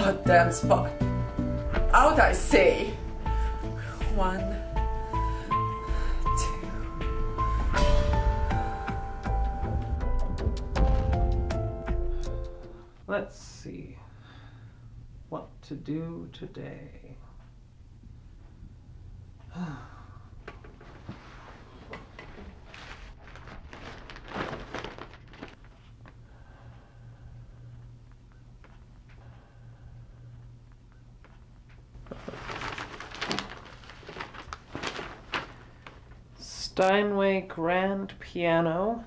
goddamn spot. Out, I say. 1, 2. Let's see what to do today. Steinway Grand piano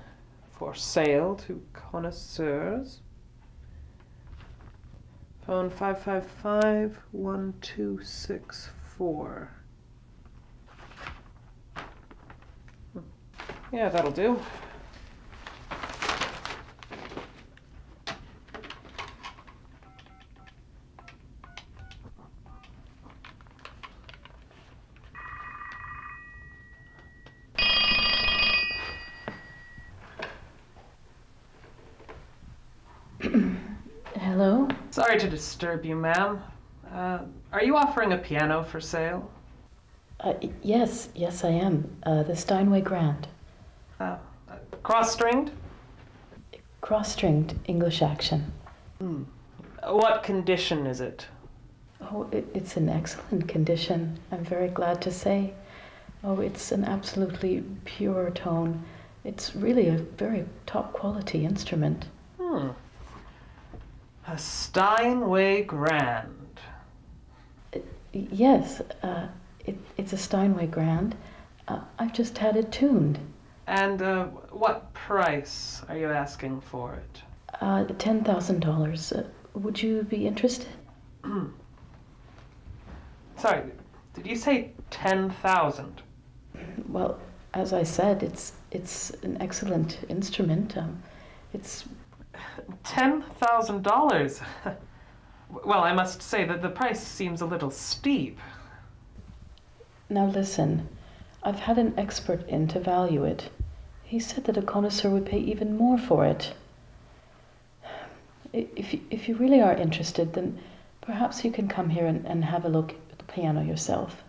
for sale to connoisseurs. Phone 555-1264. Yeah, that'll do. Hello? Sorry to disturb you, ma'am. Are you offering a piano for sale? Yes, I am. The Steinway Grand. Cross-stringed? Cross-stringed English action. What condition is it? Oh, it's in excellent condition, I'm very glad to say. Oh, it's an absolutely pure tone. It's really a very top-quality instrument. A Steinway Grand. Yes, it's a Steinway Grand. I've just had it tuned. And what price are you asking for it? $10,000. Would you be interested? Sorry, did you say 10,000? Well, as I said, it's an excellent instrument. It's $10,000? Well, I must say that the price seems a little steep. Now listen, I've had an expert in to value it. He said that a connoisseur would pay even more for it. If you really are interested, then perhaps you can come here and have a look at the piano yourself.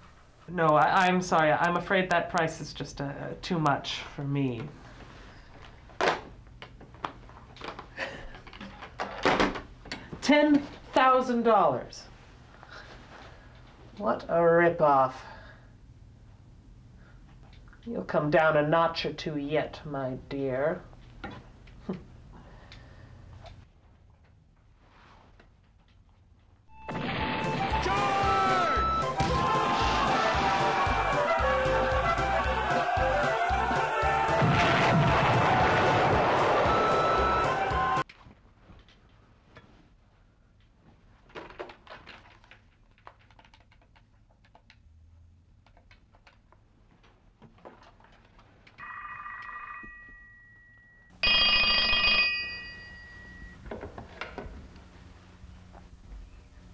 No, I'm sorry. I'm afraid that price is just too much for me. $10,000. What a ripoff. You'll come down a notch or two yet, my dear.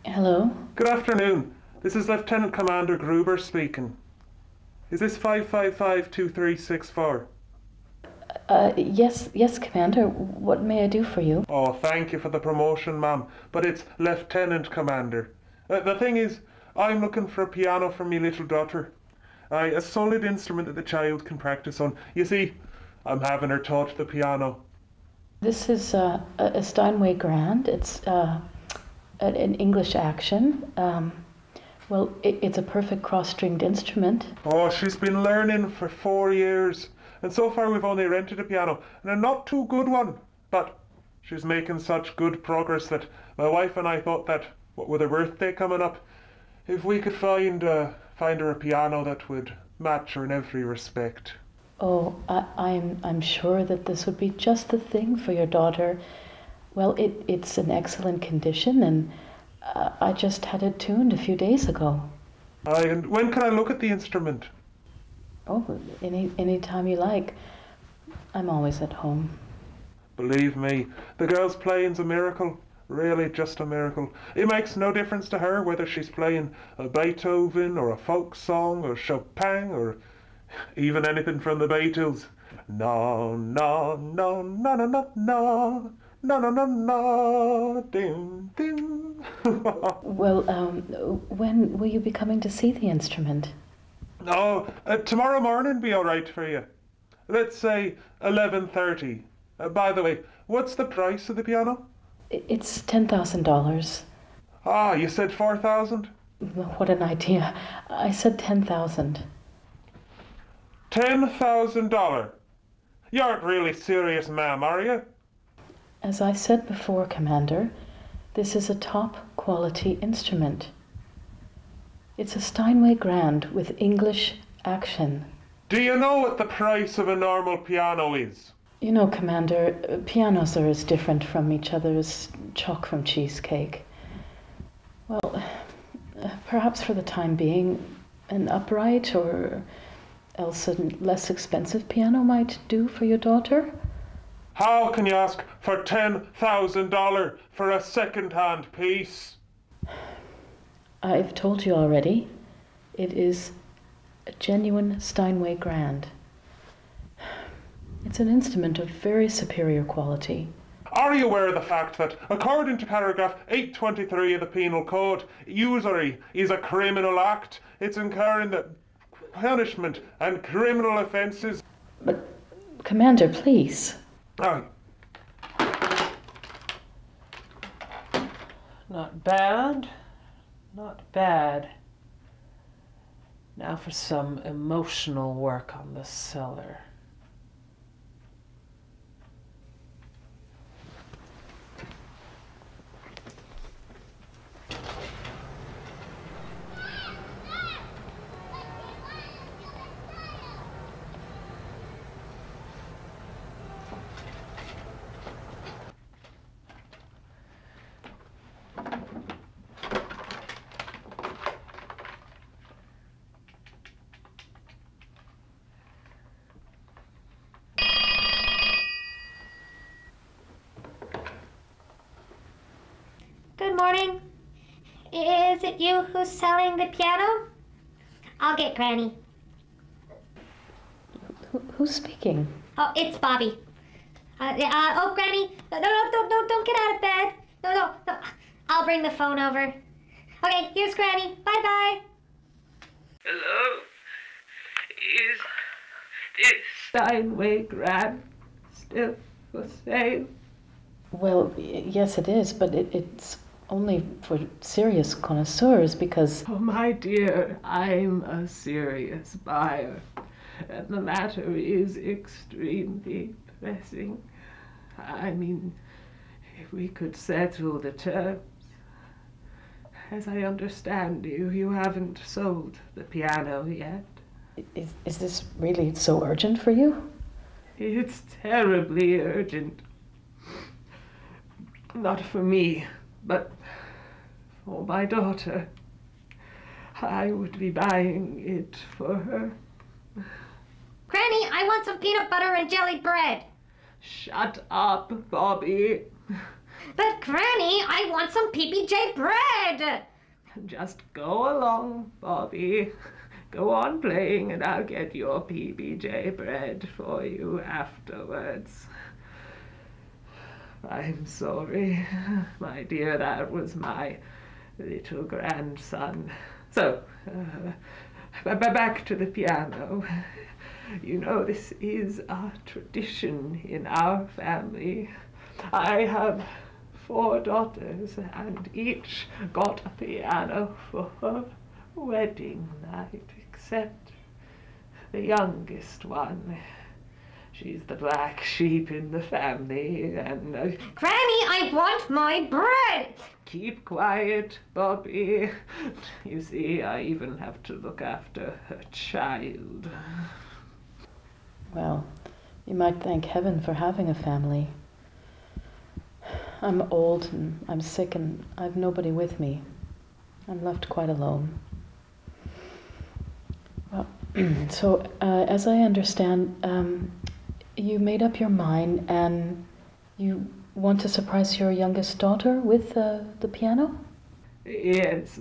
Hello? Good afternoon. This is Lieutenant Commander Gruber speaking. Is this 555-2364? Yes, Commander. What may I do for you? Oh, thank you for the promotion, ma'am. But it's Lieutenant Commander. The thing is, I'm looking for a piano for me little daughter. A solid instrument that the child can practice on. You see, I'm having her taught the piano. This is a Steinway Grand. It's an English action. Well, it's a perfect cross-stringed instrument. Oh, she's been learning for 4 years. And so far we've only rented a piano, and a not too good one. But she's making such good progress that my wife and I thought that, what with her birthday coming up, if we could find her a piano that would match her in every respect. Oh, I'm sure that this would be just the thing for your daughter. Well, it's in excellent condition, and I just had it tuned a few days ago. Aye, and when can I look at the instrument? Oh, any time you like. I'm always at home. Believe me, the girl's playing's a miracle. Really, just a miracle. It makes no difference to her whether she's playing a Beethoven or a folk song or Chopin or even anything from the Beatles. No, no, no, no, no, no, no, na na na na, ding ding. Well, when will you be coming to see the instrument? Oh, tomorrow morning be all right for you. Let's say 11:30. By the way, what's the price of the piano? It's $10,000. Ah, you said 4,000? What an idea. I said 10,000. $10,000. You aren't really serious, ma'am, are you? As I said before, Commander, this is a top quality instrument. It's a Steinway Grand with English action. Do you know what the price of a normal piano is? You know, Commander, pianos are as different from each other as chalk from cheesecake. Well, perhaps for the time being, an upright or else a less expensive piano might do for your daughter. How can you ask for $10,000 for a second-hand piece? I've told you already, it is a genuine Steinway Grand. It's an instrument of very superior quality. Are you aware of the fact that, according to paragraph 823 of the Penal Code, usury is a criminal act? It's incurring the punishment and criminal offences. But, Commander, please. Oh, Not bad. Not bad. Now for some emotional work on the cellar. Good morning. Is it you who's selling the piano? I'll get Granny. Who's speaking? Oh, it's Bobby. Oh, Granny. No, don't get out of bed. No. I'll bring the phone over. Okay, here's Granny. Bye-bye. Hello? Is this Steinway Grand still for sale? Well, yes it is, but it's only for serious connoisseurs because... Oh, my dear, I'm a serious buyer, and the matter is extremely pressing. I mean, if we could settle the terms. As I understand you, you haven't sold the piano yet. Is this really so urgent for you? It's terribly urgent. Not for me, but for my daughter. I would be buying it for her. Granny, I want some peanut butter and jelly bread. Shut up, Bobby. But Granny, I want some PBJ bread. Just go along, Bobby. Go on playing and I'll get your PBJ bread for you afterwards. I'm sorry, my dear, that was my little grandson. So, back to the piano. You know, this is a tradition in our family. I have 4 daughters, and each got a piano for her wedding night, except the youngest one. She's the black sheep in the family, and... Granny, I want my bread! Keep quiet, Bobby. You see, I even have to look after her child. Well, you might thank heaven for having a family. I'm old and I'm sick and I've nobody with me. I'm left quite alone. Well, so as I understand, you made up your mind and you want to surprise your youngest daughter with the piano? Yes,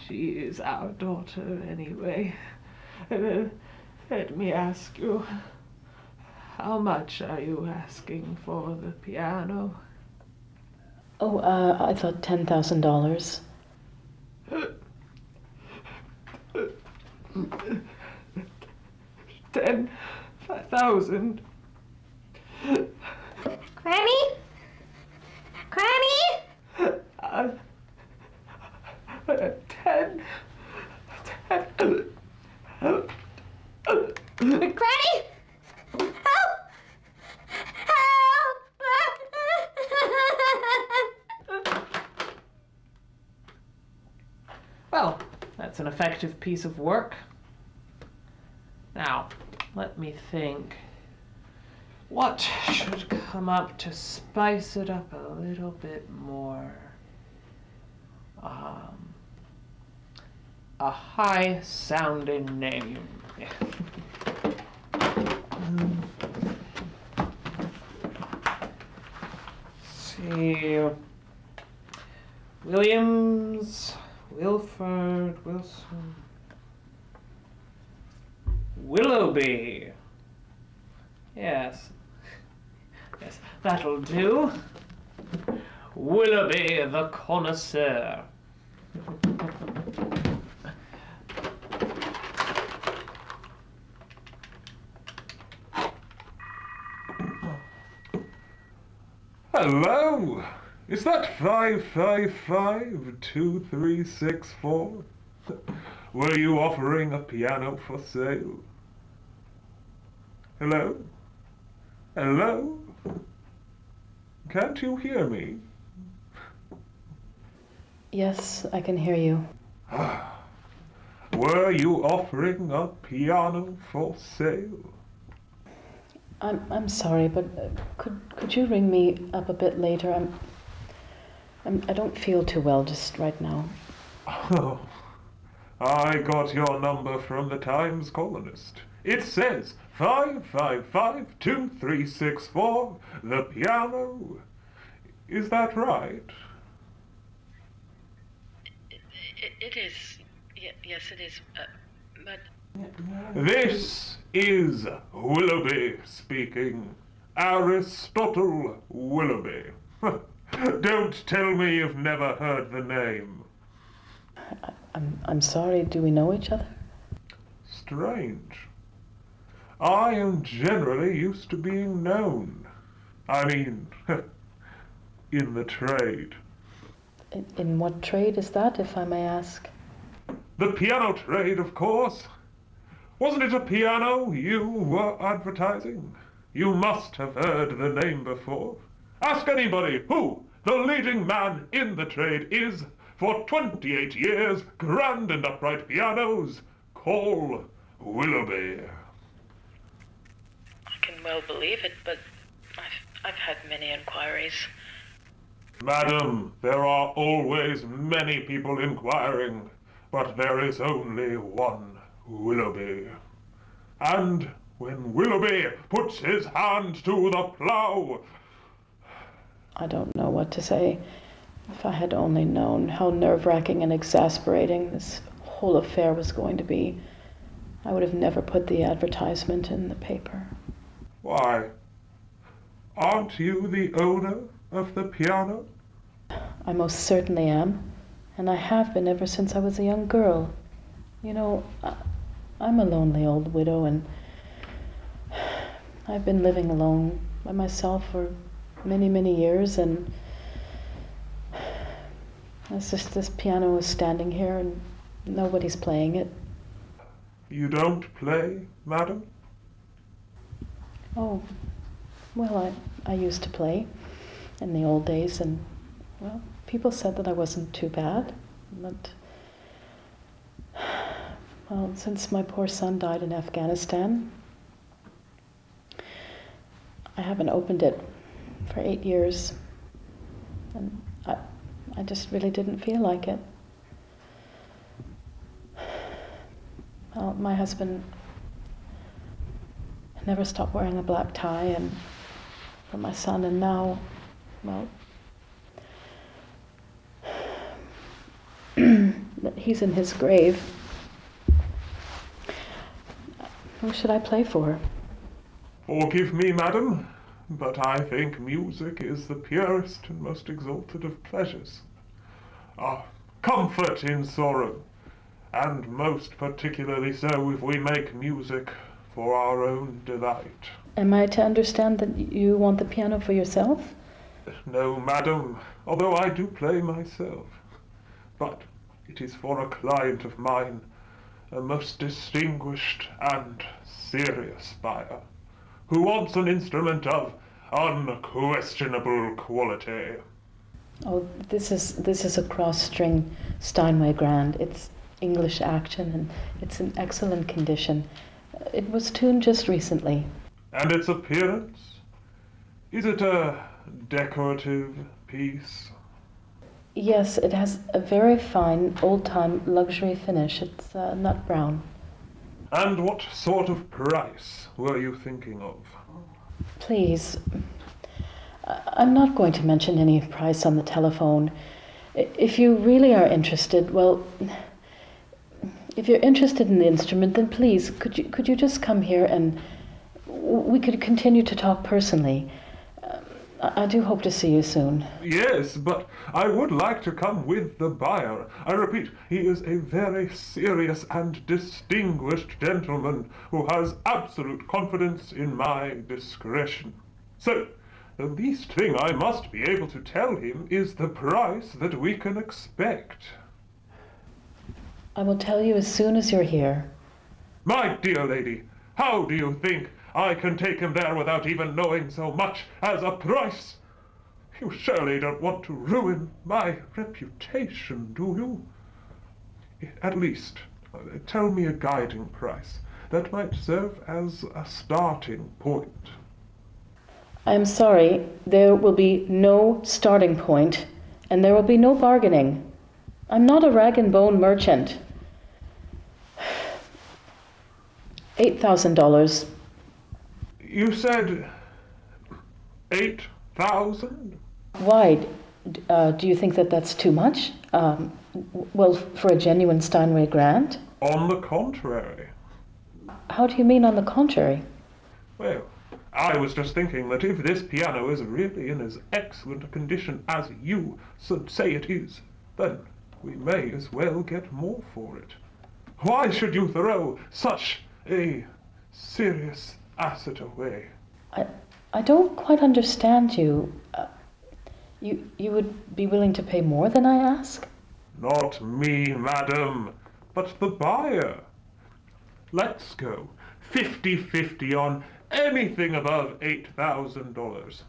she is our daughter anyway. Let me ask you, how much are you asking for the piano? Oh, I thought $10,000. $10,000. Granny? Granny? 10. Granny? Help! Help! Well, that's an effective piece of work. Now, let me think. What should come up to spice it up a little bit more? A high-sounding name. See, Williams, Wilford, Wilson, Willoughby. Yes, yes, that'll do. Willoughby the connoisseur. Hello? Is that 555-2364? Were you offering a piano for sale? Hello? Hello? Can't you hear me? Yes, I can hear you. Were you offering a piano for sale? I'm sorry, but could you ring me up a bit later? I don't feel too well just right now. Oh, I got your number from the Times Colonist. It says 555-2364, the piano. Is that right? It is. Yes, it is. But This is Willoughby speaking. Aristotle Willoughby. Don't tell me you've never heard the name. I'm sorry. Do we know each other? Strange. I am generally used to being known. I mean, in the trade. In what trade is that, if I may ask? The piano trade, of course. Wasn't it a piano you were advertising? You must have heard the name before. Ask anybody who the leading man in the trade is for 28 years, grand and upright pianos. Call Willoughby. I can well believe it, but I've had many inquiries. Madam, there are always many people inquiring, but there is only one Willoughby. And when Willoughby puts his hand to the plough... I don't know what to say. If I had only known how nerve-wracking and exasperating this whole affair was going to be, I would have never put the advertisement in the paper. Why, aren't you the owner of the piano? I most certainly am, and I have been ever since I was a young girl. You know, I'm a lonely old widow, and I've been living alone by myself for many, many years, and it's just this piano is standing here and nobody's playing it. You don't play, madam? Oh, well, I used to play in the old days, and, well, people said that I wasn't too bad, but, well, since my poor son died in Afghanistan, I haven't opened it for 8 years, and I just really didn't feel like it. Well, my husband never stopped wearing a black tie, and for my son, and now, well, he's in his grave. Who should I play for? Forgive me, madam, but I think music is the purest and most exalted of pleasures. A comfort in sorrow, and most particularly so if we make music for our own delight. Am I to understand that you want the piano for yourself? No, madam, although I do play myself. But it is for a client of mine, a most distinguished and serious buyer, who wants an instrument of unquestionable quality. Oh, this is a cross-string Steinway Grand. It's English action and it's in excellent condition. It was tuned just recently. And its appearance? Is it a decorative piece? Yes, it has a very fine, old-time luxury finish. It's nut brown. And what sort of price were you thinking of? Please, I'm not going to mention any price on the telephone. If you really are interested, well, if you're interested in the instrument, then please, could you just come here and we could continue to talk personally. I do hope to see you soon. Yes, but I would like to come with the buyer. I repeat, he is a very serious and distinguished gentleman who has absolute confidence in my discretion. So, the least thing I must be able to tell him is the price that we can expect. I will tell you as soon as you're here. My dear lady, how do you think I can take him there without even knowing so much as a price? You surely don't want to ruin my reputation, do you? At least, tell me a guiding price that might serve as a starting point. I am sorry, there will be no starting point, and there will be no bargaining. I'm not a rag and bone merchant. $8,000. You said 8,000? Why? Do you think that that's too much? Well, for a genuine Steinway Grand? On the contrary. How do you mean on the contrary? Well, I was just thinking that if this piano is really in as excellent a condition as you say it is, then we may as well get more for it. Why should you throw such a serious asset away? I don't quite understand you. You would be willing to pay more than I ask? Not me, madam, but the buyer. Let's go 50-50 on anything above $8,000.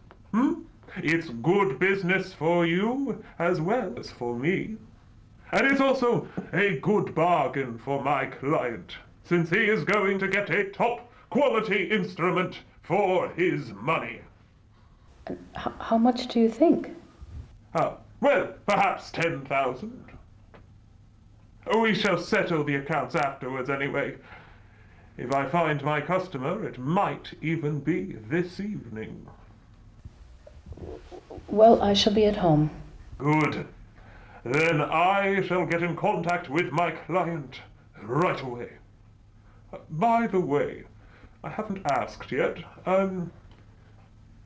It's good business for you as well as for me. And it's also a good bargain for my client, since he is going to get a top-quality instrument for his money. How much do you think? Well, perhaps 10,000. We shall settle the accounts afterwards anyway. If I find my customer, it might even be this evening. Well, I shall be at home. Good. Then I shall get in contact with my client right away. By the way, I haven't asked yet,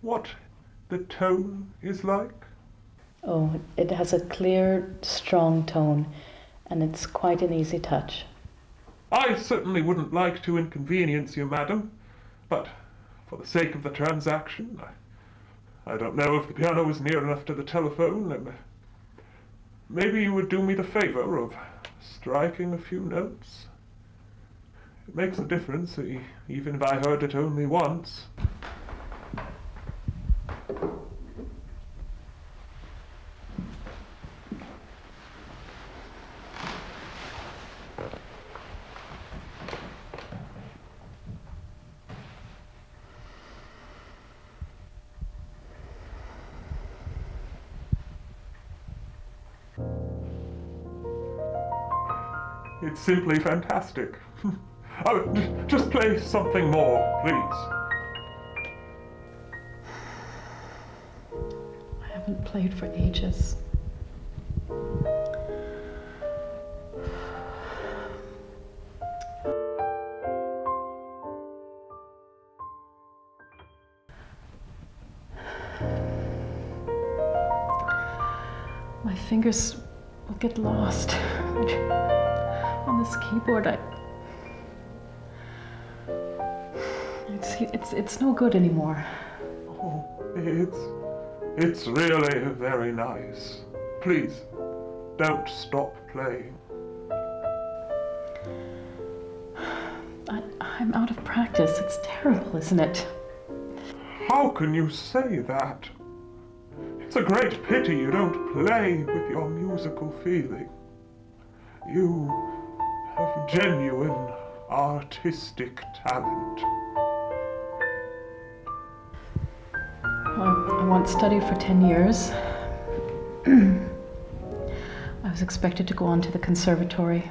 what the tone is like? Oh, it has a clear, strong tone, and it's quite an easy touch. I certainly wouldn't like to inconvenience you, madam, but for the sake of the transaction, I don't know if the piano is near enough to the telephone, and maybe you would do me the favor of striking a few notes. It makes a difference, even if I heard it only once. It's simply fantastic. Just play something more, please. I haven't played for ages. My fingers will get lost on this keyboard. It's no good anymore. Oh, it's really very nice. Please, don't stop playing. I'm out of practice. It's terrible, isn't it? How can you say that? It's a great pity you don't play with your musical feeling. You have genuine artistic talent. I once studied for 10 years. I was expected to go on to the conservatory.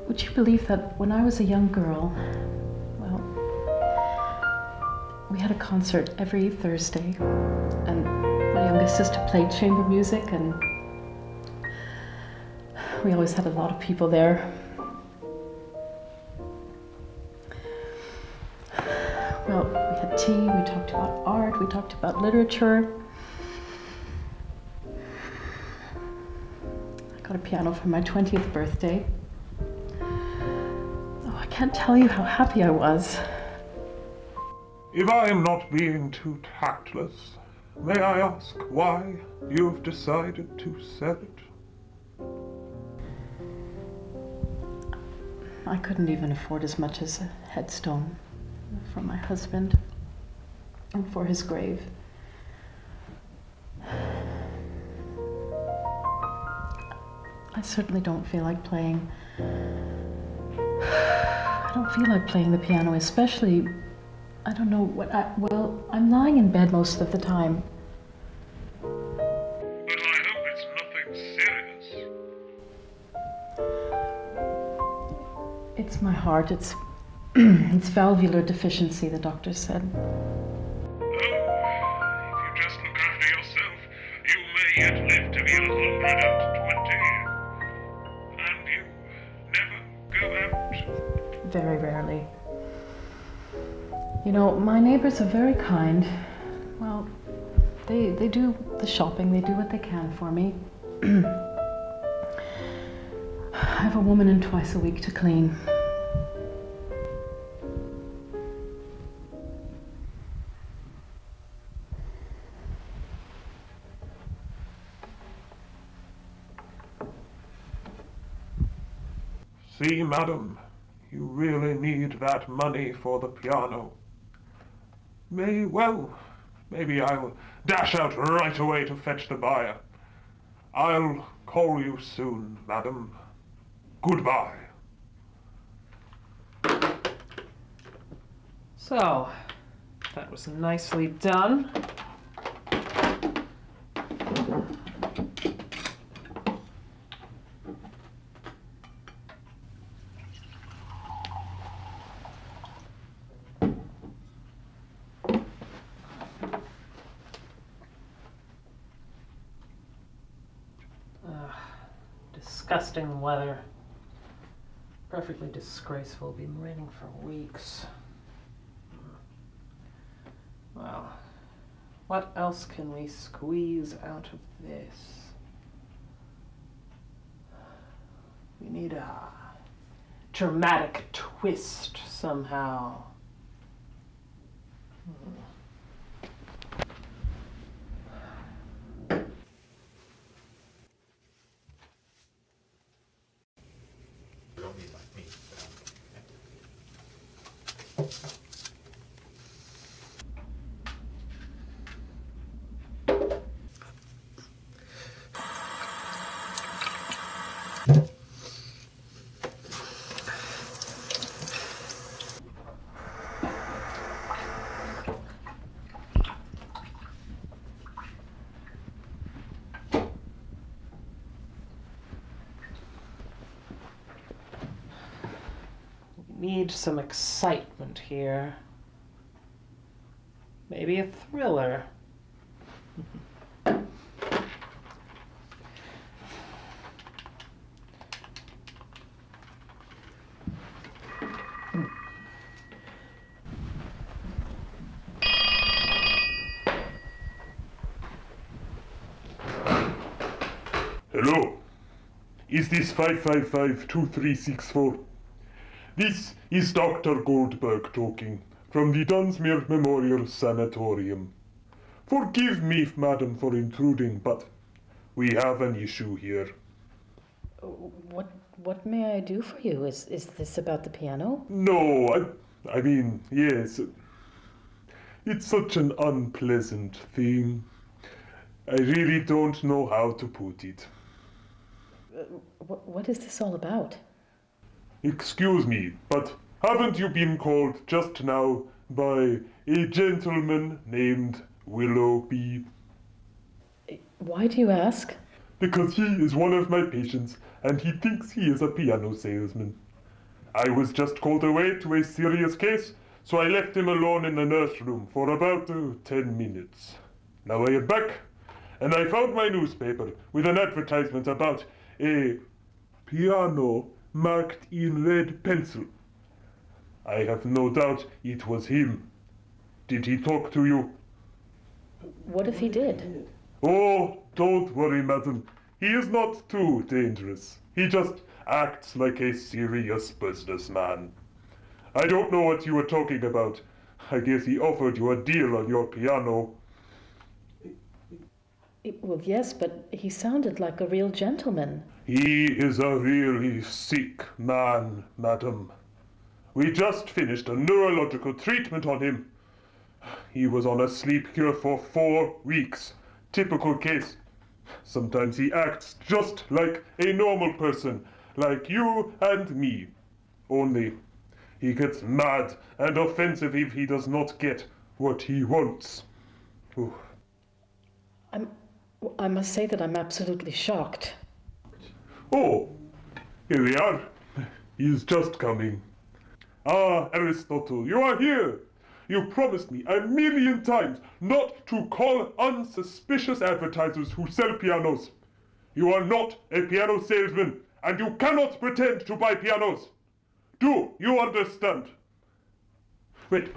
Would you believe that when I was a young girl, well, we had a concert every Thursday, and my youngest sister played chamber music, and we always had a lot of people there. Well, we had tea, we talked about art, we talked about literature. I got a piano for my 20th birthday. Oh, I can't tell you how happy I was. If I am not being too tactless, may I ask why you have decided to sell it? I couldn't even afford as much as a headstone for my husband and for his grave. I certainly don't feel like playing. I don't feel like playing the piano, especially, I don't know what well, I'm lying in bed most of the time. But I hope it's nothing serious. It's my heart. It's it's valvular deficiency, the doctor said. Oh, if you just look after yourself, you may yet live to be 120. And you never go out. Very rarely. You know, my neighbors are very kind. Well, they do the shopping, they do what they can for me. I have a woman in twice a week to clean. See, madam, you really need that money for the piano. Maybe I'll dash out right away to fetch the buyer. I'll call you soon, madam. Goodbye. So, that was nicely done. Disgusting weather. Perfectly disgraceful. Been raining for weeks. Well, what else can we squeeze out of this? We need a dramatic twist somehow. Need some excitement here. Maybe a thriller. Hello. Is this 555-2364? This is Dr. Goldberg talking from the Dunsmuir Memorial Sanatorium. Forgive me, madam, for intruding, but we have an issue here. What may I do for you? Is this about the piano? No, I mean, yes. It's such an unpleasant thing. I really don't know how to put it. What is this all about? Excuse me, but haven't you been called just now by a gentleman named Willoughby? Why do you ask? Because he is one of my patients, and he thinks he is a piano salesman. I was just called away to a serious case, so I left him alone in the nurse room for about 10 minutes. Now I am back, and I found my newspaper with an advertisement about a piano marked in red pencil. I have no doubt it was him. Did he talk to you? What if he did? Oh, don't worry, madam. He is not too dangerous. He just acts like a serious businessman. I don't know what you were talking about. I guess he offered you a deal on your piano. Well, yes, but he sounded like a real gentleman. He is a really sick man, madam. We just finished a neurological treatment on him. He was on a sleep cure for 4 weeks. Typical case. Sometimes he acts just like a normal person, like you and me. Only he gets mad and offensive if he does not get what he wants. Ooh. I must say that I'm absolutely shocked. Oh, here we are. He is just coming. Ah, Aristotle, you are here. You promised me 1,000,000 times not to call unsuspicious advertisers who sell pianos. You are not a piano salesman, and you cannot pretend to buy pianos. Do you understand? Wait.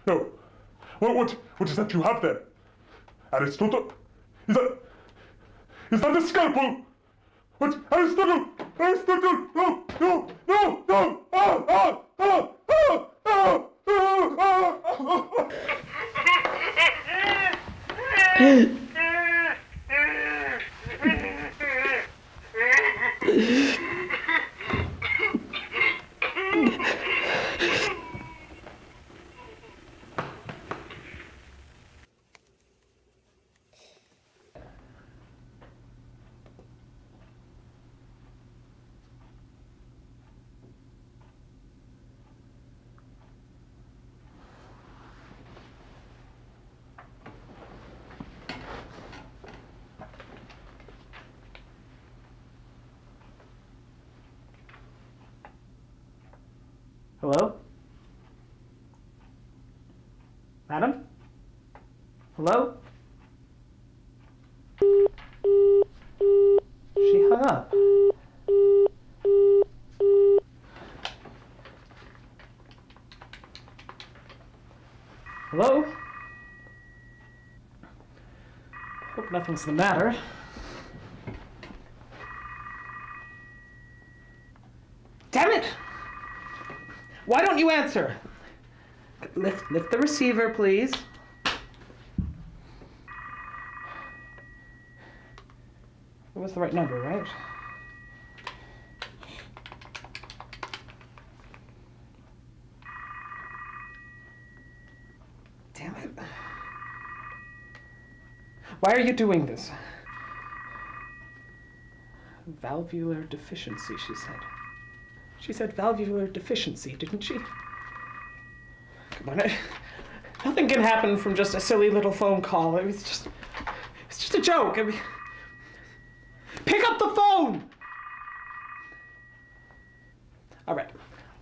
No. What is that you have there? Aristotle? Is that a scalpel? What? Aristotle! Aristotle! No! No! No! No! Ah! Ah! Ah! Ah! Ah! Hello? Madam? Hello? She hung up. Hello? Hope nothing's the matter. Damn it! Why don't you answer? Lift the receiver, please. It was the right number, right? Damn it. Why are you doing this? Valvular deficiency, she said. She said valvular deficiency, didn't she? Come on, nothing can happen from just a silly little phone call. It's just a joke. I mean, pick up the phone! All right,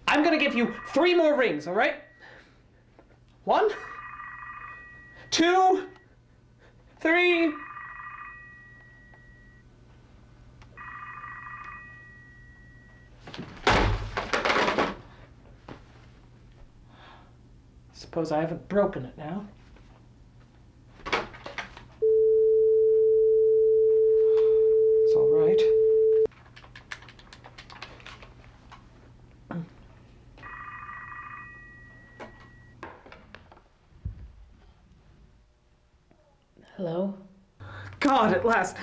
I'm gonna give you 3 more rings, all right? 1, 2, 3. Suppose I haven't broken it now. It's all Hello? God, at last.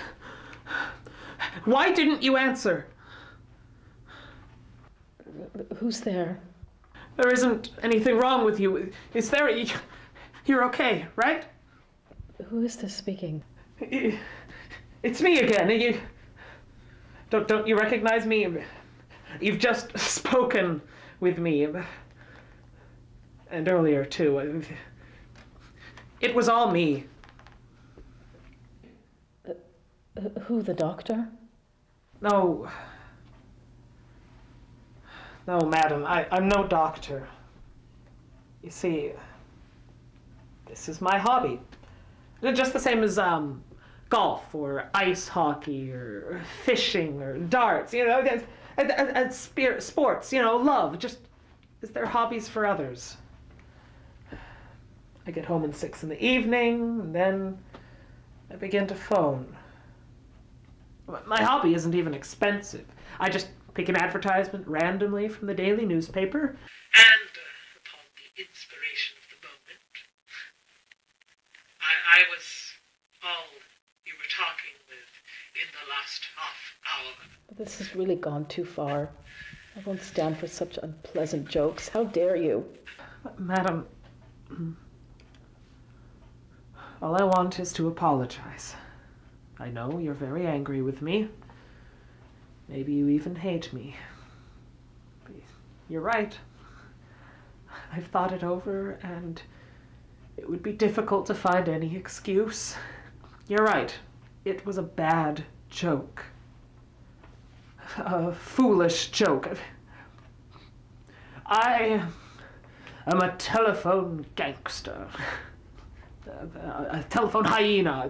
Why didn't you answer? Who's there? There isn't anything wrong with you. Is there? You're okay, right? Who is this speaking? It's me again. Don't you recognize me? You've just spoken with me. And earlier, too. It was all me. Who, the doctor? No. No, madam, I'm no doctor. You see, this is my hobby. Just the same as golf or ice hockey or fishing or darts, and sports, love, just as they're hobbies for others. I get home at 6 in the evening, and then I begin to phone. My hobby isn't even expensive. I just pick an advertisement randomly from the daily newspaper, and upon the inspiration of the moment, I was all you were talking with in the last half hour. This has really gone too far. I won't stand for such unpleasant jokes. How dare you? Madam, all I want is to apologize. I know you're very angry with me. Maybe you even hate me. But you're right. I've thought it over, and it would be difficult to find any excuse. You're right. It was a bad joke. A foolish joke. I am a telephone gangster. A telephone hyena.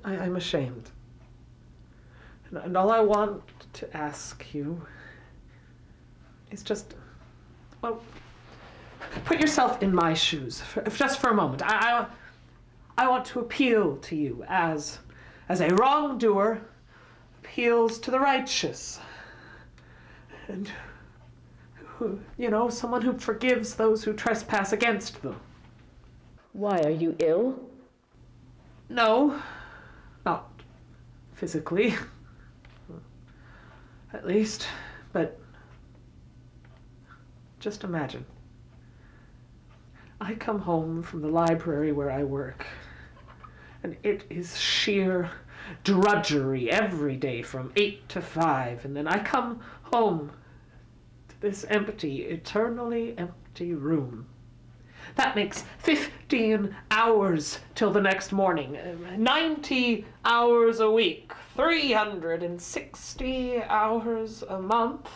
I'm ashamed. And all I want to ask you is just, well, put yourself in my shoes, just for a moment. I want to appeal to you as a wrongdoer appeals to the righteous. And, someone who forgives those who trespass against them. Why, are you ill? No, not physically, at least, but just imagine. I come home from the library where I work, and it is sheer drudgery every day from 8 to 5, and then I come home to this empty, eternally empty room. That makes 15 hours till the next morning, 90 hours a week, 360 hours a month.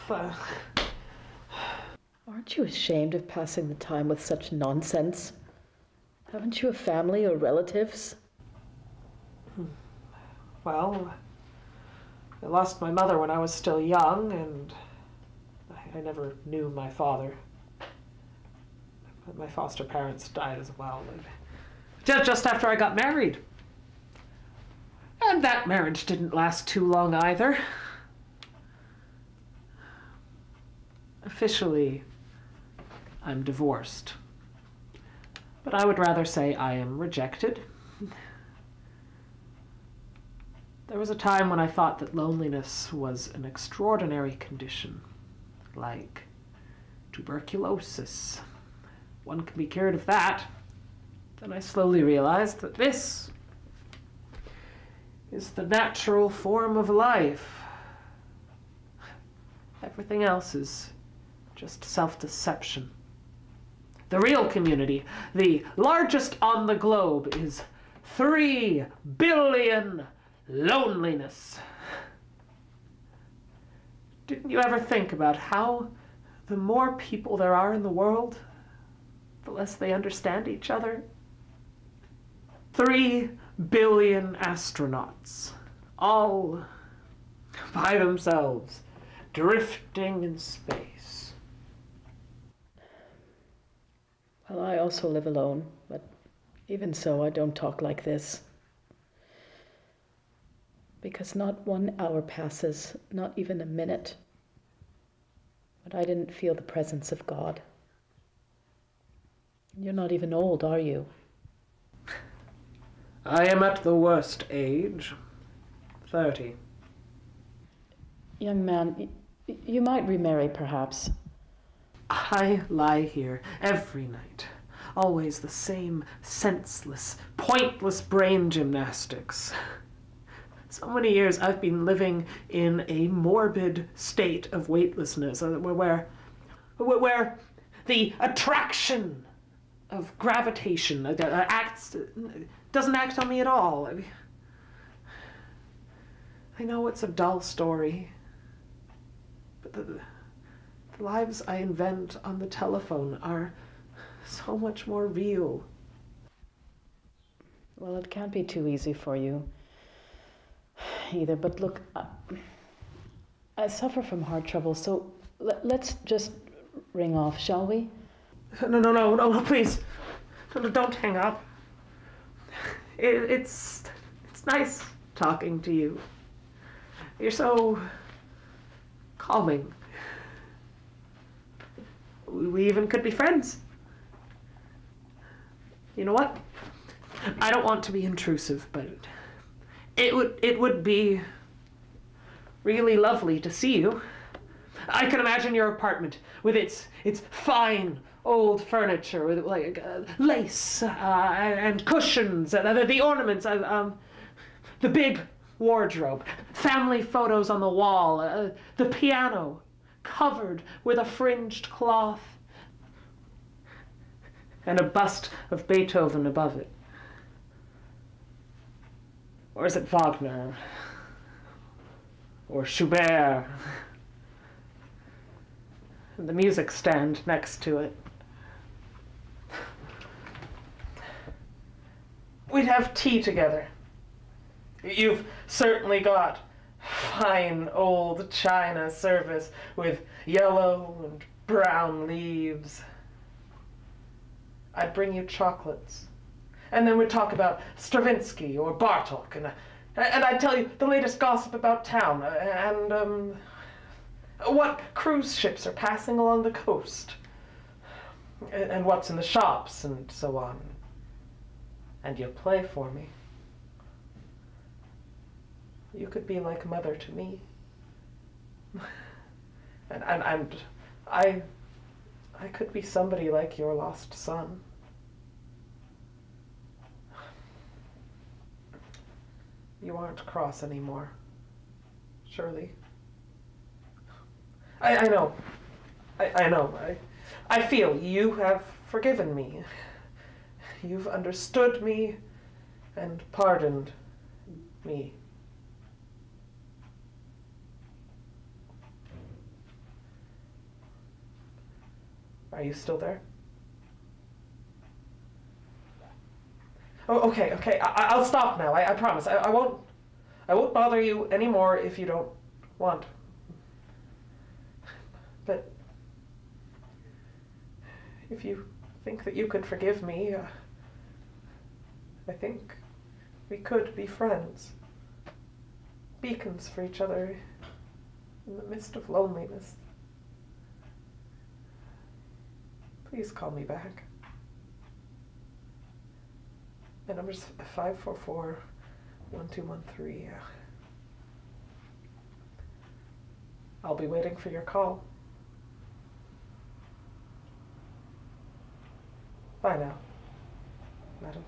Aren't you ashamed of passing the time with such nonsense? Haven't you a family or relatives? Well, I lost my mother when I was still young, and I never knew my father. My foster parents died as well, just after I got married. And that marriage didn't last too long either. Officially, I'm divorced. But I would rather say I am rejected. There was a time when I thought that loneliness was an extraordinary condition, like tuberculosis. One can be cured of that. Then I slowly realized that this is the natural form of life. Everything else is just self-deception. The real community, the largest on the globe, is 3 billion loneliness. Didn't you ever think about how the more people there are in the world, the less they understand each other? 3 billion astronauts, all by themselves, drifting in space. Well, I also live alone, but even so, I don't talk like this. Because not 1 hour passes, not even a minute, but I didn't feel the presence of God. You're not even old, are you? I am at the worst age. 30. Young man, you might remarry, perhaps. I lie here every night. Always the same senseless, pointless brain gymnastics. So many years I've been living in a morbid state of weightlessness, where the attraction of gravitation doesn't act on me at all. I know it's a dull story, but the lives I invent on the telephone are so much more real. Well, it can't be too easy for you either, but look, I suffer from heart trouble, so let's just ring off, shall we? No, please. Don't hang up. It's nice talking to you. You're so calming. We even could be friends. You know what? I don't want to be intrusive, but it would be really lovely to see you. I can imagine your apartment with its fine old furniture with like lace and cushions, the ornaments, the big wardrobe, family photos on the wall, the piano covered with a fringed cloth, and a bust of Beethoven above it. Or is it Wagner? Or Schubert? And the music stand next to it. We'd have tea together. You've certainly got fine old china service with yellow and brown leaves. I'd bring you chocolates. And then we'd talk about Stravinsky or Bartok, and I'd tell you the latest gossip about town, and what cruise ships are passing along the coast, and what's in the shops, and so on. And you'll play for me. You could be like mother to me. And I could be somebody like your lost son. You aren't cross anymore, surely. I know. I know. I feel you have forgiven me. You've understood me and pardoned me. Are you still there? Oh, okay. I'll stop now. I promise. I won't bother you anymore if you don't want. But if you think that you could forgive me, I think we could be friends. Beacons for each other in the midst of loneliness. Please call me back. My number's 544-1213. I'll be waiting for your call. Bye now, madam.